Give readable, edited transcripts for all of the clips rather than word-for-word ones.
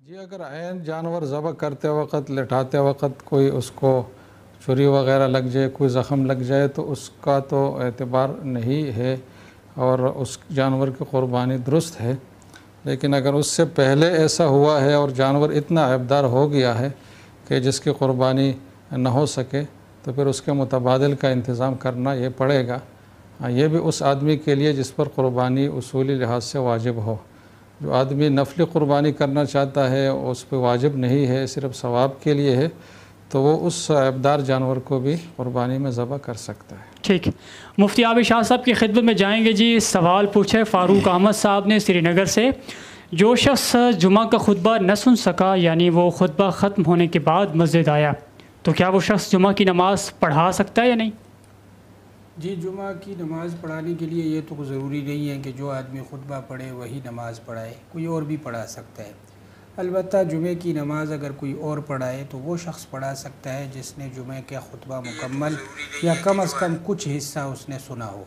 جی اگر عین جانور ذبح کرتے وقت لٹاتے وقت کوئی اس کو چھری وغیرہ لگ جائے، کوئی زخم لگ جائے تو اس کا تو اعتبار نہیں ہے اور اس جانور کی قربانی درست ہے. لیکن اگر اس سے پہلے ایسا ہوا ہے اور جانور اتنا عیبدار ہو گیا ہے کہ جس کی قربانی نہ ہو سکے تو پھر اس کے متبادل کا انتظام کرنا یہ پڑے گا. یہ بھی اس آدمی کے لیے جس پر قربانی اصولی لحاظ سے واجب ہو. جو آدمی نفلی قربانی کرنا چاہتا ہے اس پہ واجب نہیں ہے، صرف ثواب کے لیے ہے، تو وہ اس عیبدار جانور کو بھی قربانی میں ذبح کر سکتا ہے. ٹھیک. مفتی عابد شاہ صاحب کی خدمت میں جائیں گے. جی سوال پوچھے فاروق احمد صاحب نے سری نگر سے. جو شخص جمعہ کا خطبہ نہ سن سکا، یعنی وہ خطبہ ختم ہونے کے بعد مسجد آیا، تو کیا وہ شخص جمعہ کی نماز پڑھا سکتا ہے یا نہیں؟ جی جمعہ کی نماز پڑھانے کے لیے یہ تو ضروری نہیں ہے کہ جو آدمی خطبہ پڑھے وہی نماز پڑھائے، کوئی اور بھی پڑھا سکتا ہے. البتہ جمعہ کی نماز اگر کوئی اور پڑھائے تو وہ شخص پڑھا سکتا ہے جس نے جمعہ کا خطبہ مکمل یا کم از کم کچھ حصہ اس نے سنا ہو.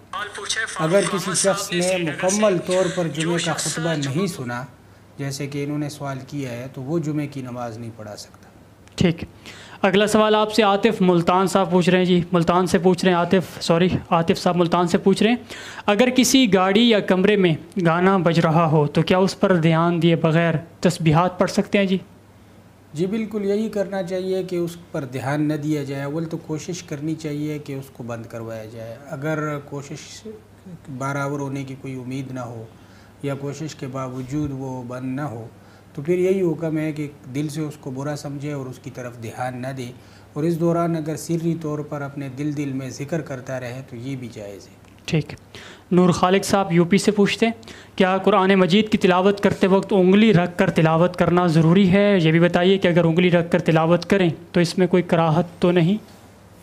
اگر کسی شخص نے مکمل طور پر جمعہ کا خطبہ نہیں سنا، جیسے کہ انہوں نے سوال کیا ہے، تو وہ جمعہ کی نماز نہیں پڑھا سکتا. ٹھیک. اگلا سوال آپ سے عاطف ملتان صاحب پوچھ رہے ہیں. جی ملتان سے پوچھ رہے ہیں عاطف صاحب ملتان سے پوچھ رہے ہیں، اگر کسی گاڑی یا کمرے میں گانا بج رہا ہو تو کیا اس پر دھیان دیے بغیر تسبیحات پڑھ سکتے ہیں؟ جی بالکل یہی کرنا چاہیے کہ اس پر دھیان نہ دیا جائے. اول تو کوشش کرنی چاہیے کہ اس کو بند کروایا جائے. اگر کوشش برابر ہونے کی کوئی امید نہ ہو یا کوشش کے باوجود وہ بند نہ ہو تو پھر یہی حکم ہے کہ دل سے اس کو برا سمجھے اور اس کی طرف دھیان نہ دے، اور اس دوران اگر سری طور پر اپنے دل میں ذکر کرتا رہے تو یہ بھی جائز ہے. ٹھیک. نور خالق صاحب یو پی سے پوچھتے ہیں، کیا قرآن مجید کی تلاوت کرتے وقت انگلی رکھ کر تلاوت کرنا ضروری ہے؟ یہ بھی بتائیے کہ اگر انگلی رکھ کر تلاوت کریں تو اس میں کوئی کراہت تو نہیں؟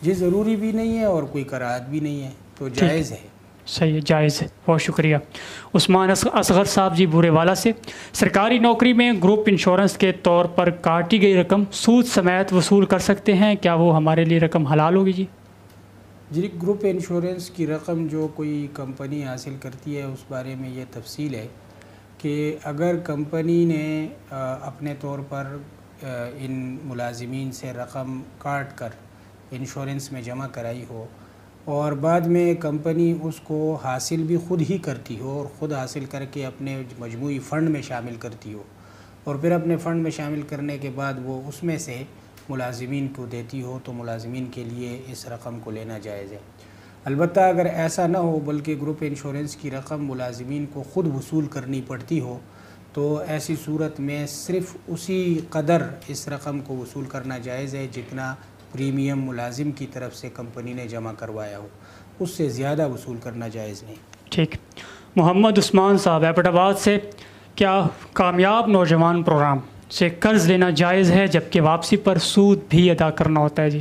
جی ضروری بھی نہیں ہے اور کوئی کراہت بھی نہیں ہے، تو جائز ہے. صحیح ہے، جائز ہے. بہت شکریہ. عثمان اصغر صاحب جی بورے والا سے، سرکاری نوکری میں گروپ انشورنس کے طور پر کاٹی گئی رقم سود سمیت وصول کر سکتے ہیں، کیا وہ ہمارے لیے رقم حلال ہوگی؟ جی گروپ انشورنس کی رقم جو کوئی کمپنی حاصل کرتی ہے اس بارے میں یہ تفصیل ہے کہ اگر کمپنی نے اپنے طور پر ان ملازمین سے رقم کاٹ کر انشورنس میں جمع کرائی ہو اور بعد میں کمپنی اس کو حاصل بھی خود ہی کرتی ہو اور خود حاصل کر کے اپنے مجموعی فنڈ میں شامل کرتی ہو اور پھر اپنے فنڈ میں شامل کرنے کے بعد وہ اس میں سے ملازمین کو دیتی ہو، تو ملازمین کے لیے اس رقم کو لینا جائز ہے. البتہ اگر ایسا نہ ہو بلکہ گروپ انشورنس کی رقم ملازمین کو خود وصول کرنی پڑتی ہو تو ایسی صورت میں صرف اسی قدر اس رقم کو وصول کرنا جائز ہے جتنا پریمیم ملازم کی طرف سے کمپنی نے جمع کروایا ہو، اس سے زیادہ وصول کرنا جائز نہیں. ٹھیک. محمد عثمان صاحب ایبٹ آباد سے، کیا کامیاب نوجوان پروگرام سے قرض لینا جائز ہے جبکہ واپسی پر سود بھی ادا کرنا ہوتا ہے؟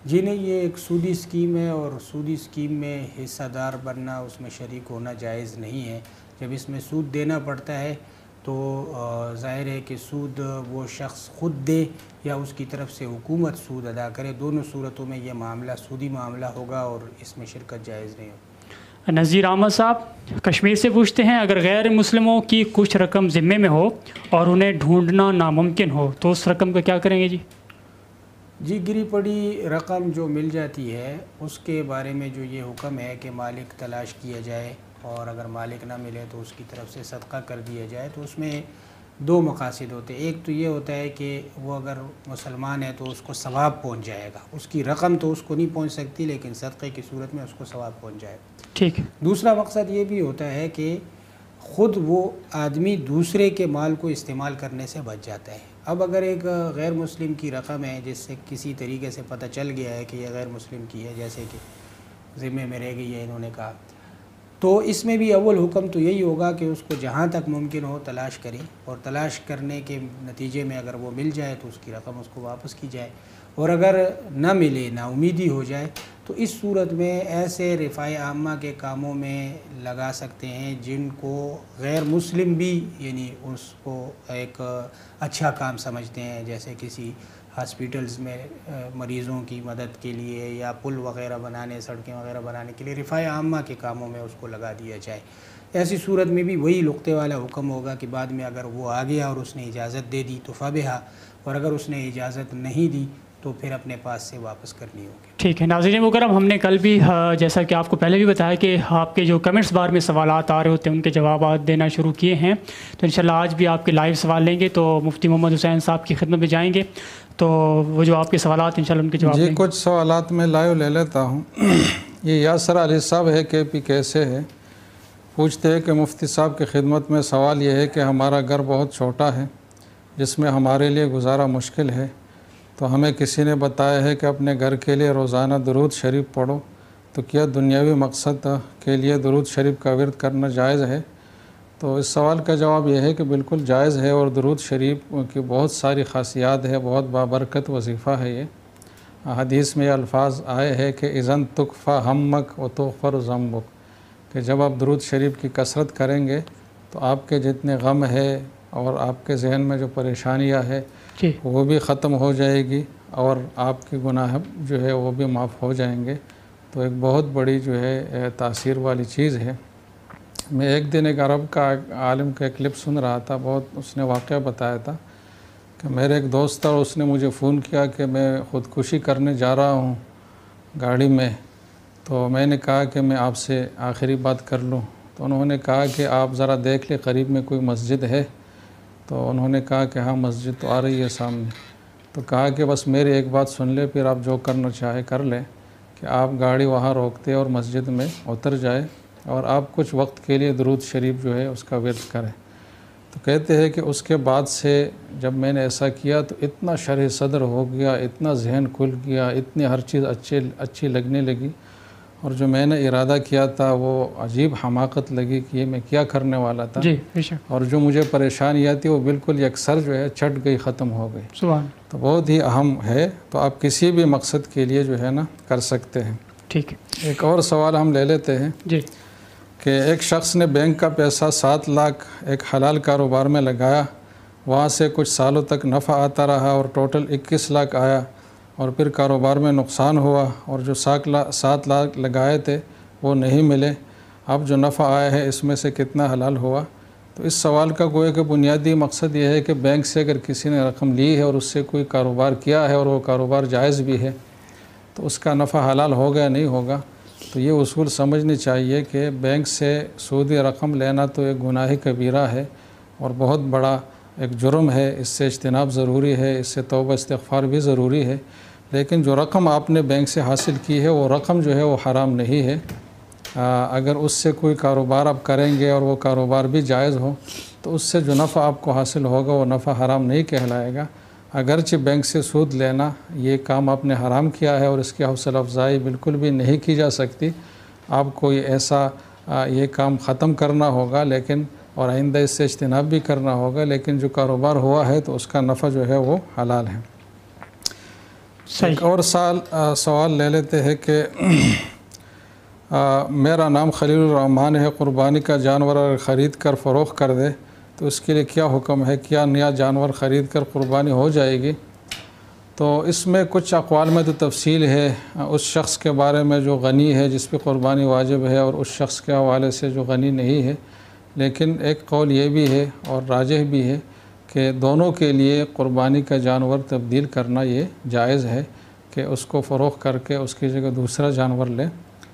جی نہیں، یہ ایک سودی اسکیم ہے اور سودی اسکیم میں حصہ دار بننا، اس میں شریک ہونا جائز نہیں ہے. جب اس میں سود دینا پڑتا ہے تو ظاہر ہے کہ سود وہ شخص خود دے یا اس کی طرف سے حکومت سود ادا کرے، دونوں صورتوں میں یہ معاملہ سودی معاملہ ہوگا اور اس میں شرکت جائز نہیں ہوگی. نذیر احمد صاحب کشمیر سے پوچھتے ہیں، اگر غیر مسلموں کی کچھ رقم ذمے میں ہو اور انہیں ڈھونڈنا ناممکن ہو تو اس رقم کا کیا کریں گے؟ جی گری پڑی رقم جو مل جاتی ہے اس کے بارے میں جو یہ حکم ہے کہ مالک تلاش کیا جائے اور اگر مالک نہ ملے تو اس کی طرف سے صدقہ کر دیا جائے. تو اس میں دو مقاصد ہوتے ہیں. ایک تو یہ ہوتا ہے کہ وہ اگر مسلمان ہے تو اس کو ثواب پہنچ جائے گا، اس کی رقم تو اس کو نہیں پہنچ سکتی لیکن صدقے کی صورت میں اس کو ثواب پہنچ جائے گا. ٹھیک. دوسرا مقصد یہ بھی ہوتا ہے کہ خود وہ آدمی دوسرے کے مال کو استعمال کرنے سے بچ جاتا ہے. اب اگر ایک غیر مسلم کی رقم ہے جس سے کسی طریقے سے پتہ چل گیا ہے کہ یہ غیر مسلم کی ہے، جیسے کہ ذمے میں رہ گئی ہے انہوں نے کہا، تو اس میں بھی اول حکم تو یہی ہوگا کہ اس کو جہاں تک ممکن ہو تلاش کریں اور تلاش کرنے کے نتیجے میں اگر وہ مل جائے تو اس کی رقم اس کو واپس کی جائے، اور اگر نہ ملے، نا امیدی ہو جائے تو اس صورت میں ایسے رفاع عامہ کے کاموں میں لگا سکتے ہیں جن کو غیر مسلم بھی یعنی اس کو ایک اچھا کام سمجھتے ہیں، جیسے کسی ہاسپیٹلز میں مریضوں کی مدد کے لیے یا پل وغیرہ بنانے، سڑکیں وغیرہ بنانے کے لیے رفاع عامہ کے کاموں میں اس کو لگا دیا جائے. ایسی صورت میں بھی وہی لقطے والا حکم ہوگا کہ بعد میں اگر وہ آ گیا اور اس نے اجازت دے دی تو فبہا، اور اگر اس نے اجازت نہیں دی تو پھر اپنے پاس سے واپس کرنی ہوگی۔ ٹھیک ہے ناظرین مکرم، ہم نے کل بھی جیسا کہ آپ کو پہلے بھی بتایا کہ آپ کے جو کمنٹس بار میں سوالات آ رہے ہوتے ہیں ان کے جوابات دینا شروع کیے ہیں، تو انشاءاللہ آج بھی آپ کے لائیو سوال لیں گے، تو مفتی محمد حسین صاحب کی خدمت میں جائیں گے، تو وہ جو آپ کے سوالات انشاءاللہ ان کے جواب جی دیں گے۔ کچھ سوالات میں لائیو لے لیتا ہوں۔ یہ یاسر علی صاحب ہے کہ پی کیسے ہے، پوچھتے ہیں کہ مفتی صاحب کی خدمت میں سوال یہ ہے کہ ہمارا گھر بہت چھوٹا ہے جس میں ہمارے لیے گزارا مشکل ہے، تو ہمیں کسی نے بتایا ہے کہ اپنے گھر کے لیے روزانہ درود شریف پڑھو، تو کیا دنیاوی مقصد کے لیے درود شریف کا ورد کرنا جائز ہے؟ تو اس سوال کا جواب یہ ہے کہ بالکل جائز ہے، اور درود شریف کی بہت ساری خاصیات ہے، بہت بابرکت وظیفہ ہے۔ یہ حدیث میں یہ الفاظ آئے ہیں کہ اذن تکفی ہمک و تغفر ذنبک، کہ جب آپ درود شریف کی کثرت کریں گے تو آپ کے جتنے غم ہے اور آپ کے ذہن میں جو پریشانیاں ہے وہ بھی ختم ہو جائے گی، اور آپ کے گناہ جو ہے وہ بھی معاف ہو جائیں گے۔ تو ایک بہت بڑی جو ہے تاثیر والی چیز ہے۔ میں ایک دن ایک عرب کا عالم کا کلپ سن رہا تھا، بہت اس نے واقعہ بتایا تھا کہ میرے ایک دوست تھا، اس نے مجھے فون کیا کہ میں خودکشی کرنے جا رہا ہوں گاڑی میں، تو میں نے کہا کہ میں آپ سے آخری بات کر لوں، تو انہوں نے کہا کہ آپ ذرا دیکھ لیں قریب میں کوئی مسجد ہے، تو انہوں نے کہا کہ ہاں مسجد تو آ رہی ہے سامنے، تو کہا کہ بس میری ایک بات سن لے، پھر آپ جو کرنا چاہے کر لیں، کہ آپ گاڑی وہاں روکتے اور مسجد میں اتر جائے اور آپ کچھ وقت کے لیے درود شریف جو ہے اس کا ورد کریں۔ تو کہتے ہیں کہ اس کے بعد سے جب میں نے ایسا کیا تو اتنا شرح صدر ہو گیا، اتنا ذہن کھل گیا، اتنی ہر چیز اچھی لگنے لگی، اور جو میں نے ارادہ کیا تھا وہ عجیب حماقت لگی کہ یہ میں کیا کرنے والا تھا، جی بے شک، اور جو مجھے پریشانیاں تھی وہ بالکل یکسر جو ہے چھٹ گئی، ختم ہو گئی۔ سبحان، تو بہت ہی اہم ہے، تو آپ کسی بھی مقصد کے لیے جو ہے نا کر سکتے ہیں۔ ٹھیک ہے، ایک اور سوال ہم لے لیتے ہیں جی، کہ ایک شخص نے بینک کا پیسہ 7 لاکھ ایک حلال کاروبار میں لگایا، وہاں سے کچھ سالوں تک نفع آتا رہا اور ٹوٹل 21 لاکھ آیا، اور پھر کاروبار میں نقصان ہوا اور جو 7 لاکھ لگائے تھے وہ نہیں ملے، اب جو نفع آیا ہے اس میں سے کتنا حلال ہوا؟ تو اس سوال کا گویا کہ بنیادی مقصد یہ ہے کہ بینک سے اگر کسی نے رقم لی ہے اور اس سے کوئی کاروبار کیا ہے اور وہ کاروبار جائز بھی ہے تو اس کا نفع حلال ہوگا یا نہیں ہوگا؟ تو یہ اصول سمجھنی چاہیے کہ بینک سے سودی رقم لینا تو ایک گناہ کبیرہ ہے اور بہت بڑا ایک جرم ہے، اس سے اجتناب ضروری ہے، اس سے توبہ استغفار بھی ضروری ہے، لیکن جو رقم آپ نے بینک سے حاصل کی ہے وہ رقم جو ہے وہ حرام نہیں ہے۔ اگر اس سے کوئی کاروبار آپ کریں گے اور وہ کاروبار بھی جائز ہو تو اس سے جو نفع آپ کو حاصل ہوگا وہ نفع حرام نہیں کہلائے گا، اگرچہ بینک سے سود لینا یہ کام آپ نے حرام کیا ہے اور اس کی حوصلہ افزائی بالکل بھی نہیں کی جا سکتی، آپ کو ایسا یہ کام ختم کرنا ہوگا، لیکن اور آئندہ اس سے اجتناب بھی کرنا ہوگا، لیکن جو کاروبار ہوا ہے تو اس کا نفع جو ہے وہ حلال ہے۔ ایک اور سوال لے لیتے ہیں کہ میرا نام خلیل الرحمن ہے، قربانی کا جانور اگر خرید کر فروخت کر دے تو اس کے لیے کیا حکم ہے؟ کیا نیا جانور خرید کر قربانی ہو جائے گی؟ تو اس میں کچھ اقوال میں تو تفصیل ہے، اس شخص کے بارے میں جو غنی ہے جس پہ قربانی واجب ہے اور اس شخص کے حوالے سے جو غنی نہیں ہے، لیکن ایک قول یہ بھی ہے اور راجح بھی ہے کہ دونوں کے لیے قربانی کا جانور تبدیل کرنا یہ جائز ہے کہ اس کو فروخت کر کے اس کی جگہ دوسرا جانور لے،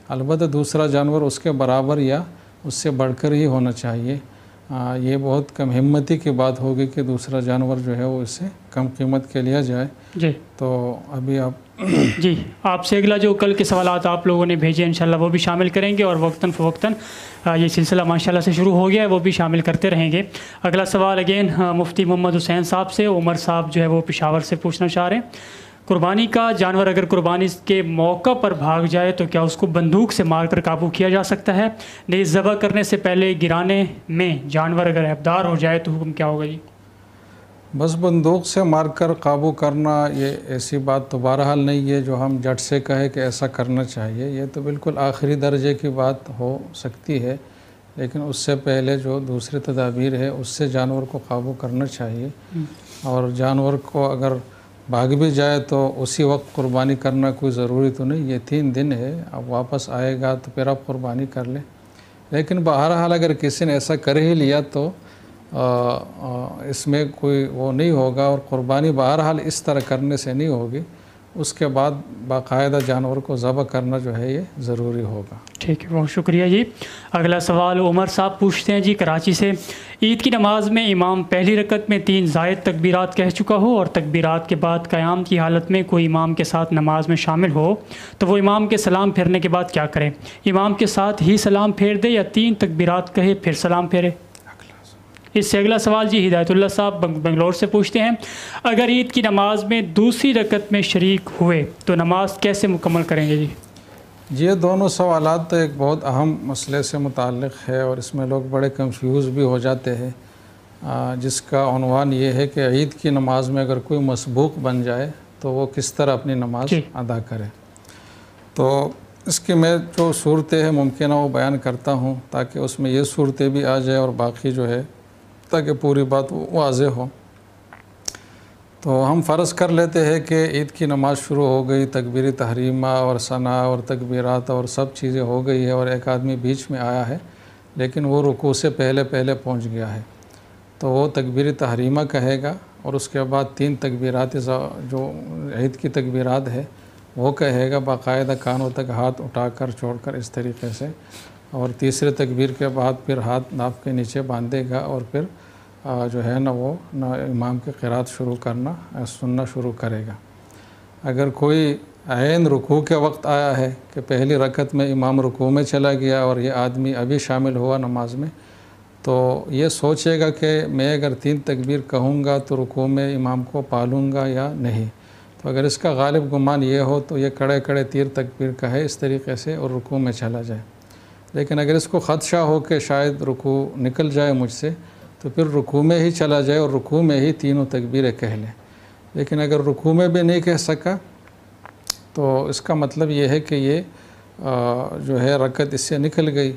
البتہ دوسرا جانور اس کے برابر یا اس سے بڑھ کر ہی ہونا چاہیے۔ یہ بہت کم ہمتی کی بات ہوگی کہ دوسرا جانور جو ہے وہ اس سے کم قیمت کے لیا جائے۔ جی، تو ابھی آپ جی آپ سے اگلا جو کل کے سوالات آپ لوگوں نے بھیجے انشاءاللہ وہ بھی شامل کریں گے، اور وقتاً فوقتاً یہ سلسلہ ماشاءاللہ سے شروع ہو گیا ہے، وہ بھی شامل کرتے رہیں گے۔ اگلا سوال اگین مفتی محمد حسین صاحب سے، عمر صاحب جو ہے وہ پشاور سے پوچھنا چاہ رہے ہیں، قربانی کا جانور اگر قربانی کے موقع پر بھاگ جائے تو کیا اس کو بندوق سے مار کر قابو کیا جا سکتا ہے؟ نیز ذبح کرنے سے پہلے گرانے میں جانور اگر عیبدار ہو جائے تو حکم کیا ہوگا؟ جی بس بندوق سے مار کر قابو کرنا یہ ایسی بات تو بہرحال نہیں ہے جو ہم جٹ سے کہے کہ ایسا کرنا چاہیے، یہ تو بالکل آخری درجے کی بات ہو سکتی ہے، لیکن اس سے پہلے جو دوسری تدابیر ہے اس سے جانور کو قابو کرنا چاہیے، اور جانور کو اگر بھاگ بھی جائے تو اسی وقت قربانی کرنا کوئی ضروری تو نہیں، یہ 3 دن ہے، اب واپس آئے گا تو پھر آپ قربانی کر لیں۔ لیکن بہرحال اگر کسی نے ایسا کر ہی لیا تو اس میں کوئی وہ نہیں ہوگا، اور قربانی بہرحال اس طرح کرنے سے نہیں ہوگی، اس کے بعد باقاعدہ جانور کو ذبح کرنا جو ہے یہ ضروری ہوگا۔ ٹھیک ہے، بہت شکریہ جی۔ اگلا سوال عمر صاحب پوچھتے ہیں جی کراچی سے، عید کی نماز میں امام پہلی رکعت میں 3 زائد تکبیرات کہہ چکا ہو اور تکبیرات کے بعد قیام کی حالت میں کوئی امام کے ساتھ نماز میں شامل ہو تو وہ امام کے سلام پھیرنے کے بعد کیا کرے؟ امام کے ساتھ ہی سلام پھیر دے یا 3 تکبیرات کہے پھر سلام پھیرے؟ اس سے اگلا سوال جی ہدایت اللہ صاحب بنگلور سے پوچھتے ہیں، اگر عید کی نماز میں دوسری رکعت میں شریک ہوئے تو نماز کیسے مکمل کریں گے؟ جی یہ دونوں سوالات تو ایک بہت اہم مسئلے سے متعلق ہے، اور اس میں لوگ بڑے کنفیوز بھی ہو جاتے ہیں، جس کا عنوان یہ ہے کہ عید کی نماز میں اگر کوئی مسبوق بن جائے تو وہ کس طرح اپنی نماز ادا کرے۔ تو اس کی میں جو صورتیں ہیں ممکنہ وہ بیان کرتا ہوں تاکہ اس میں یہ صورتیں بھی آ جائے اور باقی جو ہے تاکہ پوری بات واضح ہو۔ تو ہم فرض کر لیتے ہیں کہ عید کی نماز شروع ہو گئی، تکبیر تحریمہ اور ثنا اور تکبیرات اور سب چیزیں ہو گئی ہے، اور ایک آدمی بیچ میں آیا ہے لیکن وہ رکوع سے پہلے پہنچ گیا ہے، تو وہ تکبیر تحریمہ کہے گا، اور اس کے بعد 3 تکبیرات جو عید کی تکبیرات ہے وہ کہے گا باقاعدہ کانوں تک ہاتھ اٹھا کر چھوڑ کر اس طریقے سے، اور تیسرے تکبیر کے بعد پھر ہاتھ ناف کے نیچے باندھے گا، اور پھر جو ہے نا وہ امام کی قرات شروع کرنا سننا شروع کرے گا۔ اگر کوئی عین رکوع کے وقت آیا ہے کہ پہلی رکعت میں امام رکوع میں چلا گیا اور یہ آدمی ابھی شامل ہوا نماز میں، تو یہ سوچے گا کہ میں اگر 3 تکبیر کہوں گا تو رکوع میں امام کو پالوں گا یا نہیں۔ تو اگر اس کا غالب گمان یہ ہو تو یہ کڑے 3 تکبیر کہے اس طریقے سے اور رکوع میں چلا جائے۔ لیکن اگر اس کو خدشہ ہو کہ شاید رکوع نکل جائے مجھ سے تو پھر رکوع میں ہی چلا جائے اور رکوع میں ہی 3 تکبیریں کہہ لے۔ لیکن اگر رکوع میں بھی نہیں کہہ سکا تو اس کا مطلب یہ ہے کہ یہ جو ہے رکعت اس سے نکل گئی،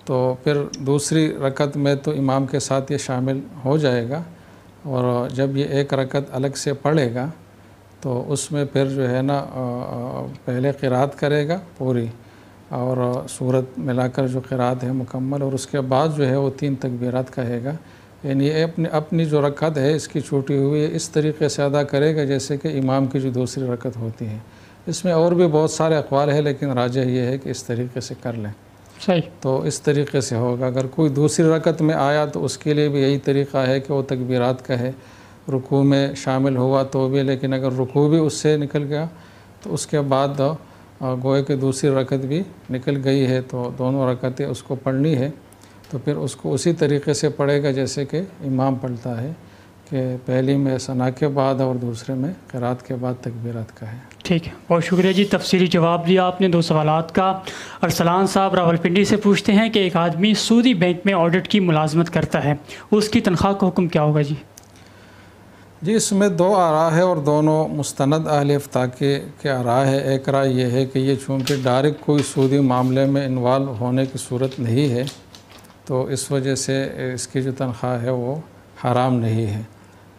تو پھر دوسری رکعت میں تو امام کے ساتھ یہ شامل ہو جائے گا، اور جب یہ ایک رکعت الگ سے پڑھے گا تو اس میں پھر جو ہے نا پہلے قرات کرے گا پوری اور سورت ملا کر جو قرات ہے مکمل، اور اس کے بعد جو ہے وہ 3 تکبیرات کہے گا، یعنی اپنی جو رکعت ہے اس کی چھوٹی ہوئی اس طریقے سے ادا کرے گا جیسے کہ امام کی جو دوسری رکعت ہوتی ہے۔ اس میں اور بھی بہت سارے اقوال ہیں لیکن راجح یہ ہے کہ اس طریقے سے کر لیں، صحیح، تو اس طریقے سے ہوگا۔ اگر کوئی دوسری رکعت میں آیا تو اس کے لیے بھی یہی طریقہ ہے کہ وہ تکبیرات کہے، رکوع میں شامل ہوا تو بھی، لیکن اگر رکوع بھی اس سے نکل گیا تو اس کے بعد گوئے کہ دوسری رکعت بھی نکل گئی ہے تو دونوں رکعتیں اس کو پڑھنی ہے، تو پھر اس کو اسی طریقے سے پڑھے گا جیسے کہ امام پڑھتا ہے کہ پہلی میں ثنا کے بعد اور دوسرے میں قرات کے بعد تکبیرات کا ہے۔ ٹھیک ہے، بہت شکریہ جی، تفصیلی جواب دیا آپ نے 2 سوالات کا۔ ارسلان صاحب راولپنڈی سے پوچھتے ہیں کہ ایک آدمی سودی بینک میں آڈٹ کی ملازمت کرتا ہے، اس کی تنخواہ کا حکم کیا ہوگا؟ جی اس میں 2 آراء ہے اور دونوں مستند اہل افتاء کے آراء ہے۔ ایک رائے یہ ہے کہ یہ چونکہ ڈائریکٹ کوئی سودی معاملے میں انوالو ہونے کی صورت نہیں ہے تو اس وجہ سے اس کی جو تنخواہ ہے وہ حرام نہیں ہے،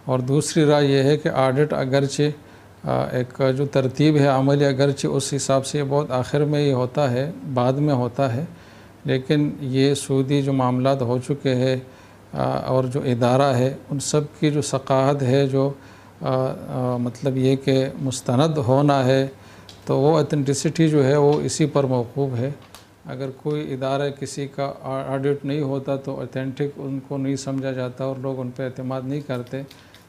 اور دوسری رائے یہ ہے کہ آڈٹ اگرچہ ایک جو ترتیب ہے عملی اگرچہ اس حساب سے بہت آخر میں یہ ہوتا ہے، بعد میں ہوتا ہے، لیکن یہ سودی جو معاملات ہو چکے ہیں اور جو ادارہ ہے ان سب کی جو ثقافت ہے، جو مطلب یہ کہ مستند ہونا ہے، تو وہ اتھینٹسٹی جو ہے وہ اسی پر موقوف ہے۔ اگر کوئی ادارہ کسی کا آڈٹ نہیں ہوتا تو اتھینٹک ان کو نہیں سمجھا جاتا اور لوگ ان پہ اعتماد نہیں کرتے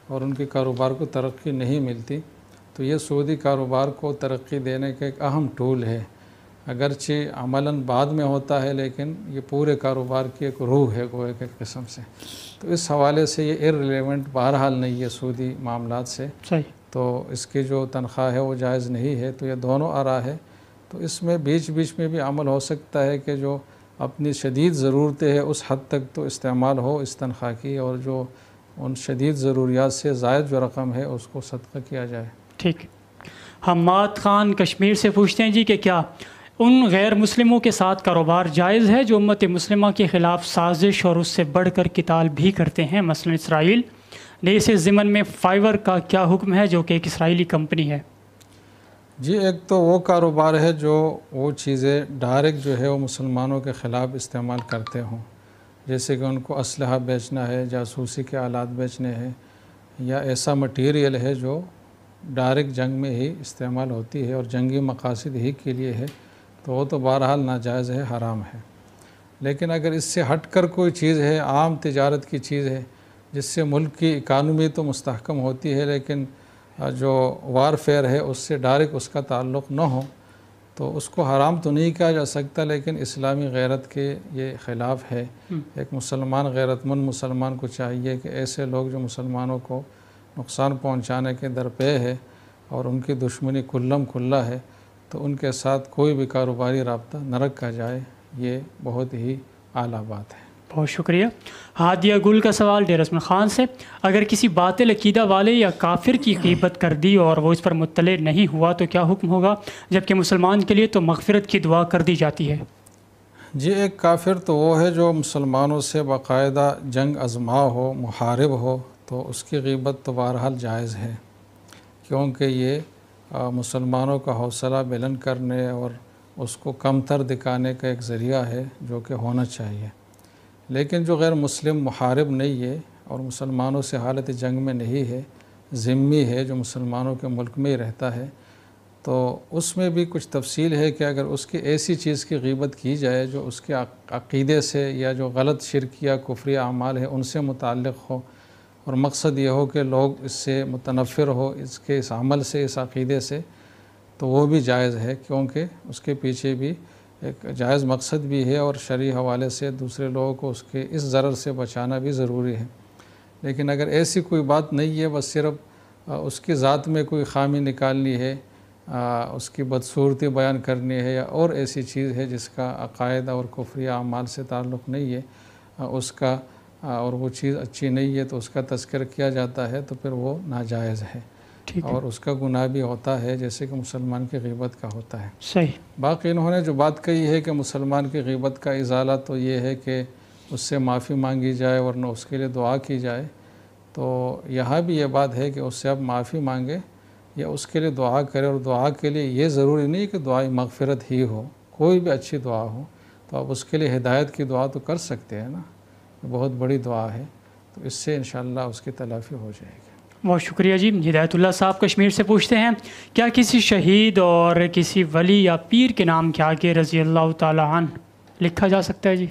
اور ان کے کاروبار کو ترقی نہیں ملتی، تو یہ سعودی کاروبار کو ترقی دینے کا ایک اہم ٹول ہے، اگرچہ عملاً بعد میں ہوتا ہے لیکن یہ پورے کاروبار کی ایک روح ہے گویا کہ قسم سے۔ تو اس حوالے سے یہ ارریلیونٹ بہرحال نہیں ہے سعودی معاملات سے، تو اس کی جو تنخواہ ہے وہ جائز نہیں ہے۔ تو یہ دونوں آراء ہے، تو اس میں بیچ میں بھی عمل ہو سکتا ہے کہ جو اپنی شدید ضرورتیں ہیں اس حد تک تو استعمال ہو اس تنخواہ کی، اور جو ان شدید ضروریات سے زائد جو رقم ہے اس کو صدقہ کیا جائے۔ ٹھیک، حماد خان کشمیر سے پوچھتے ہیں جی کہ کیا ان غیر مسلموں کے ساتھ کاروبار جائز ہے جو امت مسلمہ کے خلاف سازش اور اس سے بڑھ کر قتال بھی کرتے ہیں، مثلا اسرائیل نے اسے ضمن میں فائیور کا کیا حکم ہے جو کہ ایک اسرائیلی کمپنی ہے؟ جی ایک تو وہ کاروبار ہے جو وہ چیزیں ڈائریکٹ جو ہے وہ مسلمانوں کے خلاف استعمال کرتے ہوں، جیسے کہ ان کو اسلحہ بیچنا ہے، جاسوسی کے آلات بیچنے ہیں، یا ایسا مٹیریل ہے جو ڈائریکٹ جنگ میں ہی استعمال ہوتی ہے اور جنگی مقاصد ہی کے لیے ہے، تو وہ تو بہرحال ناجائز ہے، حرام ہے۔ لیکن اگر اس سے ہٹ کر کوئی چیز ہے، عام تجارت کی چیز ہے، جس سے ملک کی اکانومی تو مستحکم ہوتی ہے لیکن جو وار فیئر ہے اس سے ڈائریکٹ اس کا تعلق نہ ہو، تو اس کو حرام تو نہیں کہا جا سکتا، لیکن اسلامی غیرت کے یہ خلاف ہے۔ ایک مسلمان غیرت مند مسلمان کو چاہیے کہ ایسے لوگ جو مسلمانوں کو نقصان پہنچانے کے درپے ہے اور ان کی دشمنی کلم کھلا ہے، تو ان کے ساتھ کوئی بھی کاروباری رابطہ نہ رکھا جائے، یہ بہت ہی اعلیٰ بات ہے۔ بہت شکریہ۔ ہادیہ گل کا سوال ڈیر اسمن خان سے، اگر کسی باطل عقیدہ والے یا کافر کی غیبت کر دی اور وہ اس پر مطلع نہیں ہوا تو کیا حکم ہوگا، جبکہ مسلمان کے لیے تو مغفرت کی دعا کر دی جاتی ہے؟ جی ایک کافر تو وہ ہے جو مسلمانوں سے باقاعدہ جنگ ازما ہو، محارب ہو، تو اس کی غیبت تو بہرحال جائز ہے، کیونکہ یہ مسلمانوں کا حوصلہ بلند کرنے اور اس کو کمتر دکھانے کا ایک ذریعہ ہے جو کہ ہونا چاہیے۔ لیکن جو غیر مسلم محارب نہیں ہے اور مسلمانوں سے حالت جنگ میں نہیں ہے، ذمی ہے، جو مسلمانوں کے ملک میں ہی رہتا ہے، تو اس میں بھی کچھ تفصیل ہے کہ اگر اس کی ایسی چیز کی غیبت کی جائے جو اس کے عقیدے سے یا جو غلط شرک یا کفری اعمال ہے ان سے متعلق ہو، اور مقصد یہ ہو کہ لوگ اس سے متنفر ہو، اس کے اس عمل سے، اس عقیدے سے، تو وہ بھی جائز ہے، کیونکہ اس کے پیچھے بھی ایک جائز مقصد بھی ہے اور شرعی حوالے سے دوسرے لوگوں کو اس کے اس ضرر سے بچانا بھی ضروری ہے۔ لیکن اگر ایسی کوئی بات نہیں ہے، بس صرف اس کی ذات میں کوئی خامی نکالنی ہے، اس کی بدصورتی بیان کرنی ہے، یا اور ایسی چیز ہے جس کا عقائد اور کفری اعمال سے تعلق نہیں ہے اس کا، اور وہ چیز اچھی نہیں ہے تو اس کا تذکر کیا جاتا ہے، تو پھر وہ ناجائز ہے اور اس کا گناہ بھی ہوتا ہے جیسے کہ مسلمان کی غیبت کا ہوتا ہے۔ صحیح۔ باقی انہوں نے جو بات کہی ہے کہ مسلمان کی غیبت کا ازالہ تو یہ ہے کہ اس سے معافی مانگی جائے ورنہ اس کے لیے دعا کی جائے، تو یہاں بھی یہ بات ہے کہ اس سے اب معافی مانگے یا اس کے لیے دعا کرے، اور دعا کے لیے یہ ضروری نہیں کہ دعائیں مغفرت ہی ہو، کوئی بھی اچھی دعا ہو تو آپ اس کے لیے ہدایت کی دعا تو کر سکتے ہیں نا، بہت بڑی دعا ہے، تو اس سے انشاءاللہ اس کی تلافی ہو جائے گی۔ بہت شکریہ جی۔ ہدایت اللہ صاحب کشمیر سے پوچھتے ہیں، کیا کسی شہید اور کسی ولی یا پیر کے نام کے آگے رضی اللہ تعالیٰ عنہ لکھا جا سکتا ہے؟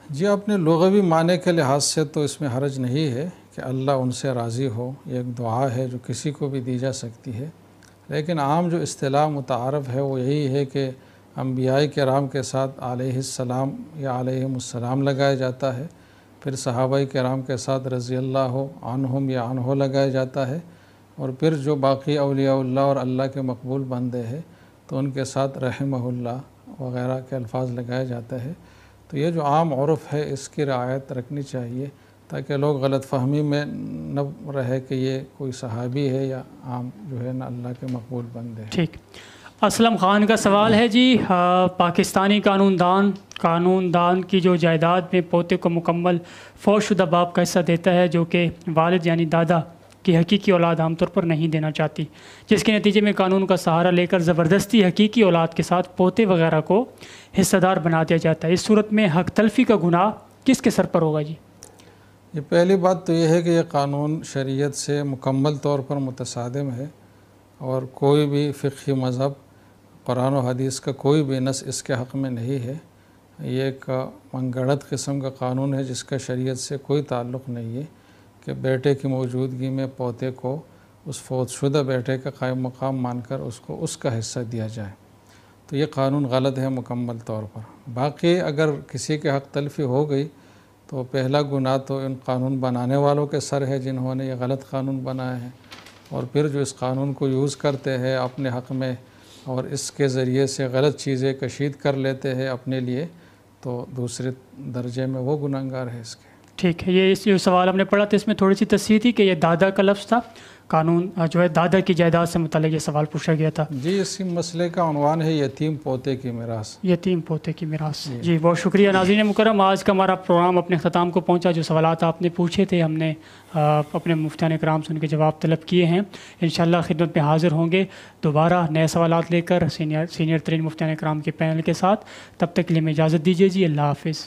جی اپنے لغوی معنی کے لحاظ سے تو اس میں حرج نہیں ہے کہ اللہ ان سے راضی ہو، یہ ایک دعا ہے جو کسی کو بھی دی جا سکتی ہے، لیکن عام جو اصطلاح متعارف ہے وہ یہی ہے کہ انبیاء کرام کے ساتھ علیہ السلام یا علیہم السلام لگایا جاتا ہے، پھر صحابہ کرام کے ساتھ رضی اللہ عنہم یا عنہ لگایا جاتا ہے، اور پھر جو باقی اولیاء اللہ اور اللہ کے مقبول بندے ہیں تو ان کے ساتھ رحمہ اللہ وغیرہ کے الفاظ لگایا جاتا ہے۔ تو یہ جو عام عرف ہے اس کی رعایت رکھنی چاہیے تاکہ لوگ غلط فہمی میں نہ رہے کہ یہ کوئی صحابی ہے یا عام جو ہے نا اللہ کے مقبول بندے ہیں۔ ٹھیک۔ اسلم خان کا سوال ہے جی، پاکستانی قانون دان کی جو جائیداد میں پوتے کو مکمل فوت شدہ باپ کا حصہ دیتا ہے جو کہ والد یعنی دادا کی حقیقی اولاد عام طور پر نہیں دینا چاہتی، جس کے نتیجے میں قانون کا سہارا لے کر زبردستی حقیقی اولاد کے ساتھ پوتے وغیرہ کو حصہ دار بنا دیا جاتا ہے، اس صورت میں حق تلفی کا گناہ کس کے سر پر ہوگا جی؟ یہ پہلی بات تو یہ ہے کہ یہ قانون شریعت سے مکمل طور پر متصادم ہے، اور کوئی بھی فقہی مذہب، قرآن و حدیث کا کوئی بھی نص اس کے حق میں نہیں ہے۔ یہ ایک من گھڑت قسم کا قانون ہے جس کا شریعت سے کوئی تعلق نہیں ہے کہ بیٹے کی موجودگی میں پوتے کو اس فوت شدہ بیٹے کا قائم مقام مان کر اس کو اس کا حصہ دیا جائے، تو یہ قانون غلط ہے مکمل طور پر۔ باقی اگر کسی کے حق تلفی ہو گئی تو پہلا گناہ تو ان قانون بنانے والوں کے سر ہے جنہوں نے یہ غلط قانون بنایا ہے، اور پھر جو اس قانون کو یوز کرتے ہیں اپنے حق میں اور اس کے ذریعے سے غلط چیزیں کشید کر لیتے ہیں اپنے لیے، تو دوسرے درجے میں وہ گنہگار ہے اس کے۔ ٹھیک ہے، یہ جو سوال ہم نے پڑھا تھا اس میں تھوڑی سی تصحیح تھی کہ یہ دادا کا لفظ تھا، قانون جو ہے دادا کی جائیداد سے متعلق یہ سوال پوچھا گیا تھا. جی اسی مسئلے کا عنوان ہے یتیم پوتے کی میراث. یتیم پوتے کی میراث. جی بہت شکریہ ناظرین مکرم. آج کا ہمارا پروگرام اپنے اختتام کو پہنچا. جو سوالات آپ نے پوچھے تھے ہم نے اپنے مفتیان کرام سے ان کے جواب طلب کیے ہیں. انشاءاللہ خدمت میں حاضر ہوں گے دوبارہ نئے سوالات لے کر سینئر ترین مفتیان کرام کے پینل کے ساتھ. تب تک کے لیے میں اجازت دیجیے جی. اللہ حافظ.